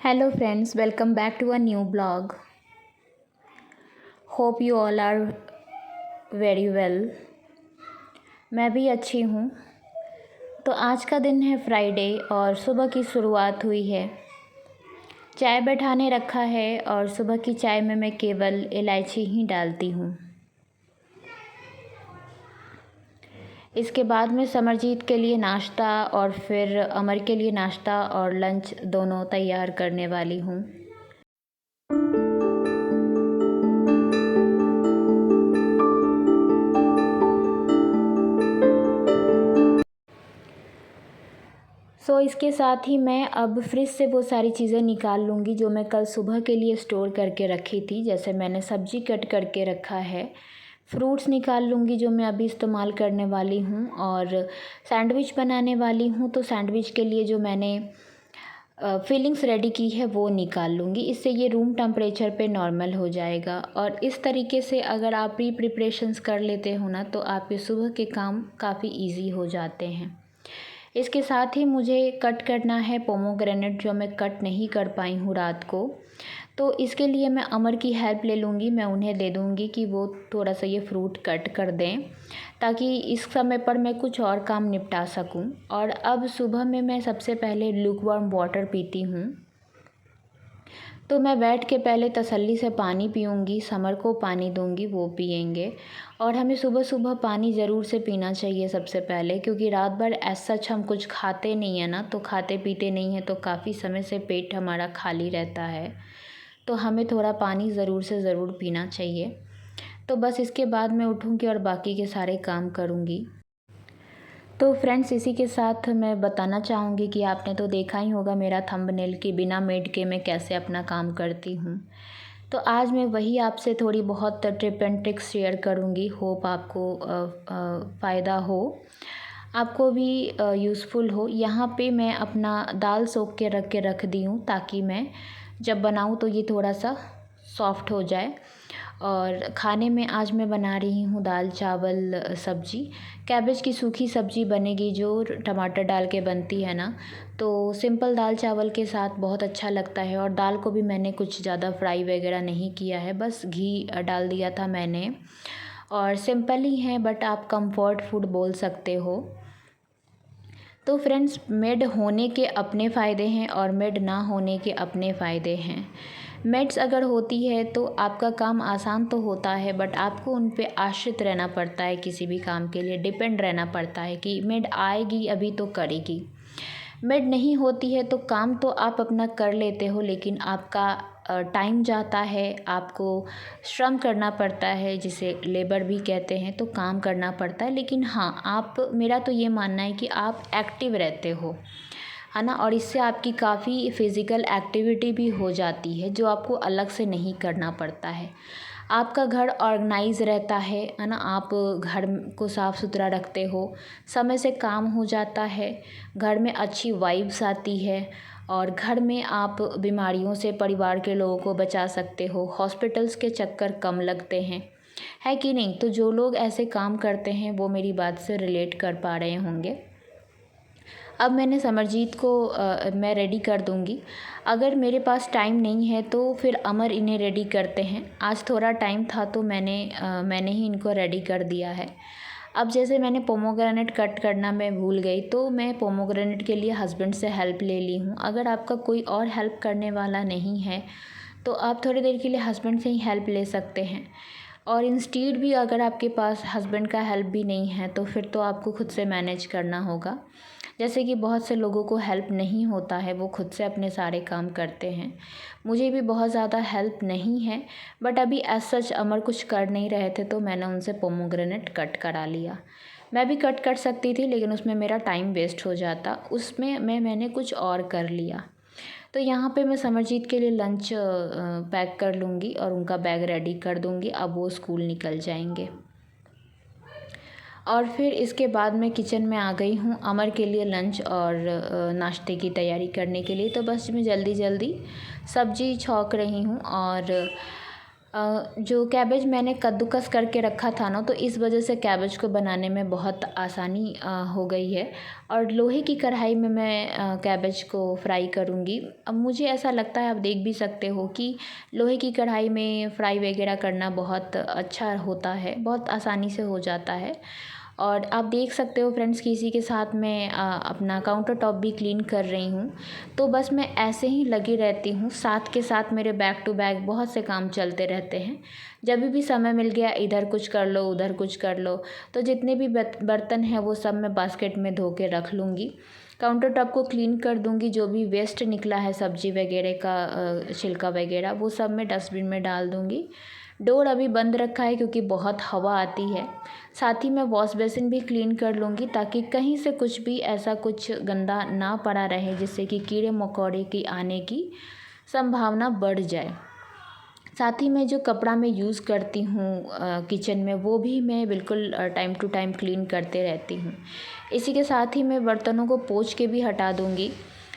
Hello friends, welcome back to a new blog. Hope you all are very well. मैं भी अच्छी हूँ। तो आज का दिन है फ्राइडे और सुबह की शुरुआत हुई है। चाय बैठाने रखा है और सुबह की चाय में मैं केवल इलायची ही डालती हूँ। इसके बाद मैं समरजीत के लिए नाश्ता और फिर अमर के लिए नाश्ता और लंच दोनों तैयार करने वाली हूँ। इसके साथ ही मैं अब फ्रिज से वो सारी चीज़ें निकाल लूँगी जो मैं कल सुबह के लिए स्टोर करके रखी थी। जैसे मैंने सब्ज़ी कट करके रखा है, फ्रूट्स निकाल लूँगी जो मैं अभी इस्तेमाल करने वाली हूँ, और सैंडविच बनाने वाली हूँ तो सैंडविच के लिए जो मैंने फिलिंग्स रेडी की है वो निकाल लूँगी। इससे ये रूम टेम्परेचर पे नॉर्मल हो जाएगा। और इस तरीके से अगर आप प्रिपरेशंस कर लेते हो ना तो आपके सुबह के काम काफ़ी ईजी हो जाते हैं। इसके साथ ही मुझे कट करना है पोमोग्रेनेट जो मैं कट नहीं कर पाई हूँ रात को। तो इसके लिए मैं अमर की हेल्प ले लूँगी। मैं उन्हें दे दूँगी कि वो थोड़ा सा ये फ्रूट कट कर दें ताकि इस समय पर मैं कुछ और काम निपटा सकूँ। और अब सुबह में मैं सबसे पहले लुकवार्म वाटर पीती हूँ। तो मैं बैठ के पहले तसल्ली से पानी पीऊँगी, समर को पानी दूँगी, वो पिएंगे। और हमें सुबह सुबह पानी ज़रूर से पीना चाहिए सबसे पहले, क्योंकि रात भर एज सच हम कुछ खाते नहीं हैं ना, तो खाते पीते नहीं हैं तो काफ़ी समय से पेट हमारा खाली रहता है। तो हमें थोड़ा पानी ज़रूर से ज़रूर पीना चाहिए। तो बस इसके बाद मैं उठूँगी और बाकी के सारे काम करूँगी। तो फ्रेंड्स, इसी के साथ मैं बताना चाहूँगी कि आपने तो देखा ही होगा मेरा थंबनेल कि बिना मेड के मैं कैसे अपना काम करती हूँ। तो आज मैं वही आपसे थोड़ी बहुत टिप एंड ट्रिक्स शेयर करूँगी। होप आपको फ़ायदा हो, आपको भी यूज़फुल हो। यहाँ पे मैं अपना दाल सोख के रख दी हूँ ताकि मैं जब बनाऊँ तो ये थोड़ा सा सॉफ्ट हो जाए। और खाने में आज मैं बना रही हूँ दाल चावल सब्ज़ी। कैबेज की सूखी सब्ज़ी बनेगी जो टमाटर डाल के बनती है ना, तो सिंपल दाल चावल के साथ बहुत अच्छा लगता है। और दाल को भी मैंने कुछ ज़्यादा फ्राई वगैरह नहीं किया है, बस घी डाल दिया था मैंने। और सिंपल ही है, बट आप कंफर्ट फूड बोल सकते हो। तो फ्रेंड्स, मेड होने के अपने फ़ायदे हैं और मेड ना होने के अपने फ़ायदे हैं। मेड्स अगर होती है तो आपका काम आसान तो होता है, बट आपको उन पे आश्रित रहना पड़ता है, किसी भी काम के लिए डिपेंड रहना पड़ता है कि मेड आएगी अभी तो करेगी। मेड नहीं होती है तो काम तो आप अपना कर लेते हो, लेकिन आपका टाइम जाता है, आपको श्रम करना पड़ता है, जिसे लेबर भी कहते हैं, तो काम करना पड़ता है। लेकिन हाँ, आप, मेरा तो ये मानना है कि आप एक्टिव रहते हो, है ना। और इससे आपकी काफ़ी फ़िज़िकल एक्टिविटी भी हो जाती है जो आपको अलग से नहीं करना पड़ता है। आपका घर ऑर्गेनाइज़ रहता है ना। आप घर को साफ़ सुथरा रखते हो, समय से काम हो जाता है, घर में अच्छी वाइब्स आती है, और घर में आप बीमारियों से परिवार के लोगों को बचा सकते हो। हॉस्पिटल्स के चक्कर कम लगते हैं, है कि नहीं। तो जो लोग ऐसे काम करते हैं वो मेरी बात से रिलेट कर पा रहे होंगे। अब मैंने समरजीत को मैं रेडी कर दूँगी। अगर मेरे पास टाइम नहीं है तो फिर अमर इन्हें रेडी करते हैं। आज थोड़ा टाइम था तो मैंने ही इनको रेडी कर दिया है। अब जैसे मैंने पोमोग्रेनेट कट करना मैं भूल गई, तो मैं पोमोग्रेनेट के लिए हस्बैंड से हेल्प ले ली हूँ। अगर आपका कोई और हेल्प करने वाला नहीं है तो आप थोड़ी देर के लिए हस्बैंड से ही हेल्प ले सकते हैं। और इंस्टीड भी अगर आपके पास हस्बैंड का हेल्प भी नहीं है तो फिर तो आपको खुद से मैनेज करना होगा। जैसे कि बहुत से लोगों को हेल्प नहीं होता है, वो खुद से अपने सारे काम करते हैं। मुझे भी बहुत ज़्यादा हेल्प नहीं है, बट अभी एज सच अमर कुछ कर नहीं रहे थे तो मैंने उनसे पोमोग्रेनेट कट करा लिया। मैं भी कट कर सकती थी लेकिन उसमें मेरा टाइम वेस्ट हो जाता, उसमें मैंने कुछ और कर लिया। तो यहाँ पे मैं समरजीत के लिए लंच पैक कर लूँगी और उनका बैग रेडी कर दूँगी। अब वो स्कूल निकल जाएंगे। और फिर इसके बाद मैं किचन में आ गई हूँ अमर के लिए लंच और नाश्ते की तैयारी करने के लिए। तो बस मैं जल्दी जल्दी सब्ज़ी छौंक रही हूँ और जो कैबेज मैंने कद्दूकस करके रखा था ना, तो इस वजह से कैबेज को बनाने में बहुत आसानी हो गई है। और लोहे की कढ़ाई में मैं कैबेज को फ्राई करूँगी। अब मुझे ऐसा लगता है, आप देख भी सकते हो कि लोहे की कढ़ाई में फ्राई वगैरह करना बहुत अच्छा होता है, बहुत आसानी से हो जाता है। और आप देख सकते हो फ्रेंड्स कि इसी के साथ मैं अपना काउंटर टॉप भी क्लीन कर रही हूँ। तो बस मैं ऐसे ही लगी रहती हूँ, साथ के साथ मेरे बैक टू बैक बहुत से काम चलते रहते हैं। जब भी समय मिल गया, इधर कुछ कर लो, उधर कुछ कर लो। तो जितने भी बर्तन हैं वो सब मैं बास्केट में धो के रख लूँगी। काउंटर टॉप को क्लीन कर दूँगी, जो भी वेस्ट निकला है सब्ज़ी वगैरह का छिलका वगैरह, वो सब मैं डस्टबिन में डाल दूँगी। डोर अभी बंद रखा है क्योंकि बहुत हवा आती है। साथ ही मैं वॉश बेसिन भी क्लीन कर लूँगी, ताकि कहीं से कुछ भी ऐसा कुछ गंदा ना पड़ा रहे जिससे कि कीड़े मकोड़े की आने की संभावना बढ़ जाए। साथ ही मैं जो कपड़ा मैं यूज़ करती हूँ किचन में, वो भी मैं बिल्कुल टाइम टू टाइम क्लीन करते रहती हूँ। इसी के साथ ही मैं बर्तनों को पोंछ के भी हटा दूँगी,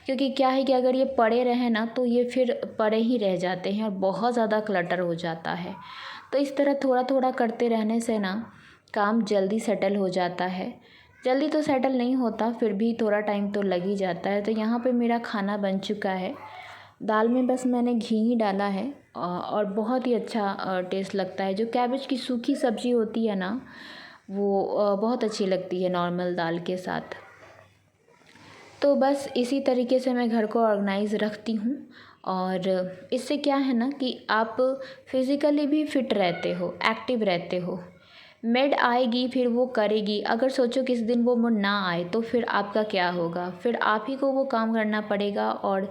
क्योंकि क्या है कि अगर ये पड़े रहें ना, तो ये फिर पड़े ही रह जाते हैं और बहुत ज़्यादा क्लटर हो जाता है। तो इस तरह थोड़ा थोड़ा करते रहने से ना काम जल्दी सेटल हो जाता है। जल्दी तो सेटल नहीं होता, फिर भी थोड़ा टाइम तो लग ही जाता है। तो यहाँ पे मेरा खाना बन चुका है। दाल में बस मैंने घी ही डाला है और बहुत ही अच्छा टेस्ट लगता है। जो कैबेज की सूखी सब्ज़ी होती है ना, वो बहुत अच्छी लगती है नॉर्मल दाल के साथ। तो बस इसी तरीके से मैं घर को ऑर्गेनाइज़ रखती हूँ। और इससे क्या है ना कि आप फिज़िकली भी फिट रहते हो, एक्टिव रहते हो। मेड आएगी फिर वो करेगी, अगर सोचो किस दिन वो मुड़ ना आए तो फिर आपका क्या होगा? फिर आप ही को वो काम करना पड़ेगा। और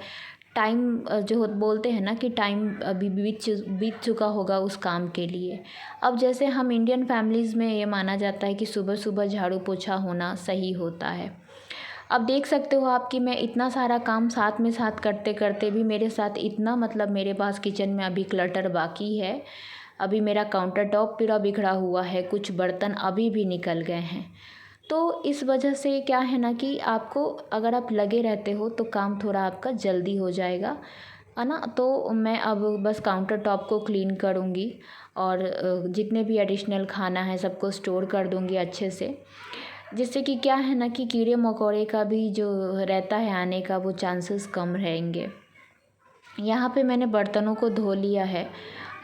टाइम जो बोलते हैं ना कि टाइम अभी बीत चुका होगा उस काम के लिए। अब जैसे हम इंडियन फैमिलीज़ में ये माना जाता है कि सुबह सुबह झाड़ू पोछा होना सही होता है। अब देख सकते हो आप कि मैं इतना सारा काम साथ में साथ करते करते भी मेरे साथ इतना, मतलब मेरे पास किचन में अभी क्लटर बाकी है। अभी मेरा काउंटर टॉप पूरा बिखरा हुआ है, कुछ बर्तन अभी भी निकल गए हैं। तो इस वजह से क्या है ना कि आपको, अगर आप लगे रहते हो तो काम थोड़ा आपका जल्दी हो जाएगा, है ना। तो मैं अब बस काउंटर टॉप को क्लीन करूँगी और जितने भी एडिशनल खाना है सबको स्टोर कर दूँगी अच्छे से, जिससे कि क्या है ना कि कीड़े मकोड़े का भी जो रहता है आने का, वो चांसेस कम रहेंगे। यहाँ पे मैंने बर्तनों को धो लिया है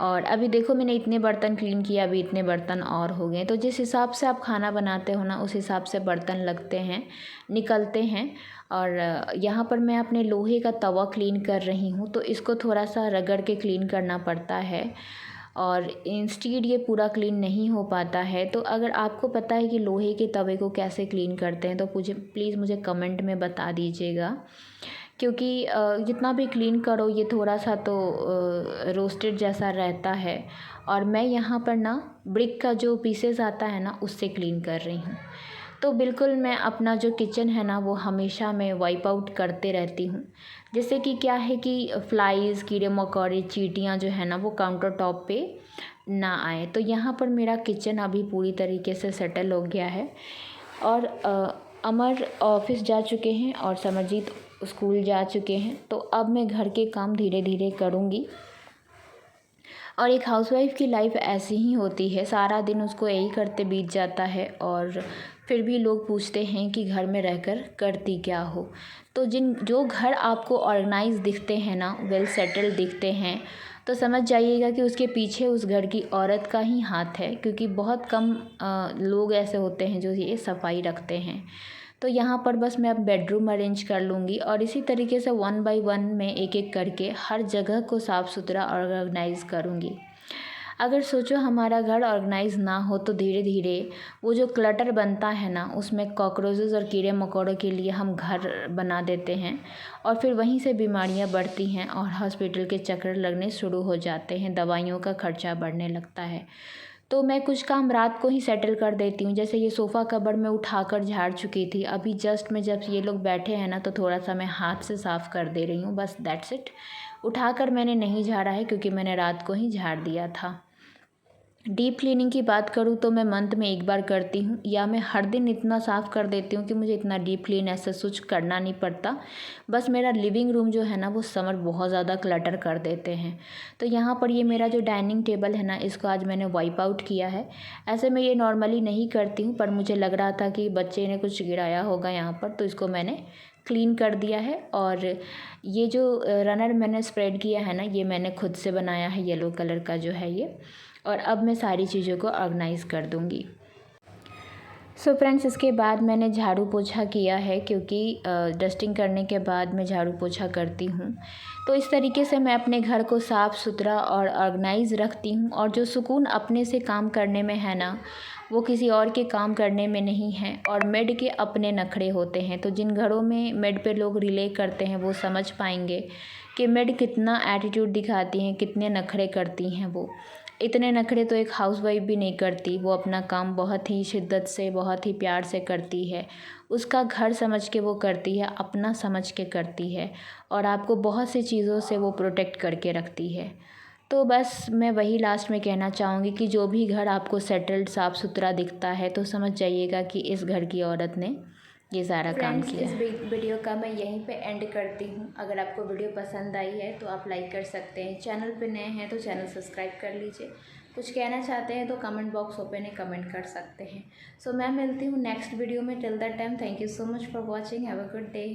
और अभी देखो मैंने इतने बर्तन क्लीन किया, अभी इतने बर्तन और हो गए। तो जिस हिसाब से आप खाना बनाते हो ना, उस हिसाब से बर्तन लगते हैं, निकलते हैं। और यहाँ पर मैं अपने लोहे का तवा क्लीन कर रही हूँ, तो इसको थोड़ा सा रगड़ के क्लीन करना पड़ता है और इंस्टेड ये पूरा क्लीन नहीं हो पाता है। तो अगर आपको पता है कि लोहे के तवे को कैसे क्लीन करते हैं, तो मुझे प्लीज़ मुझे कमेंट में बता दीजिएगा। क्योंकि जितना भी क्लीन करो ये थोड़ा सा तो रोस्टेड जैसा रहता है। और मैं यहाँ पर ना ब्रिक का जो पीसेस आता है ना, उससे क्लीन कर रही हूँ। तो बिल्कुल मैं अपना जो किचन है ना, वो हमेशा मैं वाइप आउट करते रहती हूँ, जिससे कि क्या है कि फ्लाइज़, कीड़े मकोड़े, चींटियाँ जो है ना, वो काउंटर टॉप पे ना आए। तो यहाँ पर मेरा किचन अभी पूरी तरीके से सेटल हो गया है। और अमर ऑफिस जा चुके हैं और समरजीत स्कूल जा चुके हैं। तो अब मैं घर के काम धीरे धीरे करूँगी। और एक हाउसवाइफ़ की लाइफ ऐसी ही होती है, सारा दिन उसको यही करते बीत जाता है और फिर भी लोग पूछते हैं कि घर में रहकर करती क्या हो। तो जो घर आपको ऑर्गेनाइज दिखते हैं ना, वेल सेटल्ड दिखते हैं, तो समझ जाइएगा कि उसके पीछे उस घर की औरत का ही हाथ है। क्योंकि बहुत कम लोग ऐसे होते हैं जो ये सफाई रखते हैं। तो यहाँ पर बस मैं अब बेडरूम अरेंज कर लूँगी और इसी तरीके से 1 बाय 1 मैं एक एक करके हर जगह को साफ़ सुथरा ऑर्गेनाइज़ करूँगी। अगर सोचो हमारा घर ऑर्गेनाइज़ ना हो तो धीरे धीरे वो जो क्लटर बनता है ना, उसमें कॉकरोचेस और कीड़े मकोड़ों के लिए हम घर बना देते हैं और फिर वहीं से बीमारियां बढ़ती हैं और हॉस्पिटल के चक्कर लगने शुरू हो जाते हैं, दवाइयों का खर्चा बढ़ने लगता है। तो मैं कुछ काम रात को ही सेटल कर देती हूँ। जैसे ये सोफ़ा कवर मैं उठाकर झाड़ चुकी थी, अभी जस्ट में जब ये लोग बैठे हैं ना, तो थोड़ा सा मैं हाथ से साफ़ कर दे रही हूँ, बस दैट्स इट। उठाकर मैंने नहीं झाड़ा है क्योंकि मैंने रात को ही झाड़ दिया था। डीप क्लीनिंग की बात करूँ तो मैं मंथ में एक बार करती हूँ, या मैं हर दिन इतना साफ़ कर देती हूँ कि मुझे इतना डीप क्लीन ऐसा कुछ करना नहीं पड़ता। बस मेरा लिविंग रूम जो है ना वो समर बहुत ज़्यादा क्लटर कर देते हैं। तो यहाँ पर ये मेरा जो डाइनिंग टेबल है ना, इसको आज मैंने वाइप आउट किया है। ऐसे मैं ये नॉर्मली नहीं करती हूँ, पर मुझे लग रहा था कि बच्चे ने कुछ गिराया होगा यहाँ पर, तो इसको मैंने क्लीन कर दिया है। और ये जो रनर मैंने स्प्रेड किया है ना, ये मैंने खुद से बनाया है, येलो कलर का जो है ये। और अब मैं सारी चीज़ों को ऑर्गेनाइज़ कर दूँगी। सो फ्रेंड्स, इसके बाद मैंने झाड़ू पोछा किया है, क्योंकि डस्टिंग करने के बाद मैं झाड़ू पोछा करती हूँ। तो इस तरीके से मैं अपने घर को साफ़ सुथरा और ऑर्गेनाइज़ रखती हूँ। और जो सुकून अपने से काम करने में है ना, वो किसी और के काम करने में नहीं है। और मेड के अपने नखरे होते हैं, तो जिन घरों में मेड पे लोग रिले करते हैं वो समझ पाएंगे कि मेड कितना एटीट्यूड दिखाती हैं, कितने नखरे करती हैं वो। इतने नखरे तो एक हाउसवाइफ भी नहीं करती। वो अपना काम बहुत ही शिद्दत से, बहुत ही प्यार से करती है। उसका घर समझ के वो करती है, अपना समझ के करती है, और आपको बहुत सी चीज़ों से वो प्रोटेक्ट करके रखती है। तो बस मैं वही लास्ट में कहना चाहूँगी कि जो भी घर आपको सेटल्ड साफ़ सुथरा दिखता है, तो समझ जाइएगा कि इस घर की औरत ने ये सारा काम किया है। इस वीडियो का मैं यहीं पे एंड करती हूँ। अगर आपको वीडियो पसंद आई है तो आप लाइक कर सकते हैं। चैनल पे नए हैं तो चैनल सब्सक्राइब कर लीजिए। कुछ कहना चाहते हैं तो कमेंट बॉक्स ओपन है, कमेंट कर सकते हैं। सो मैं मिलती हूँ नेक्स्ट वीडियो में। Till that time, thank you so much for watching. Have a good day.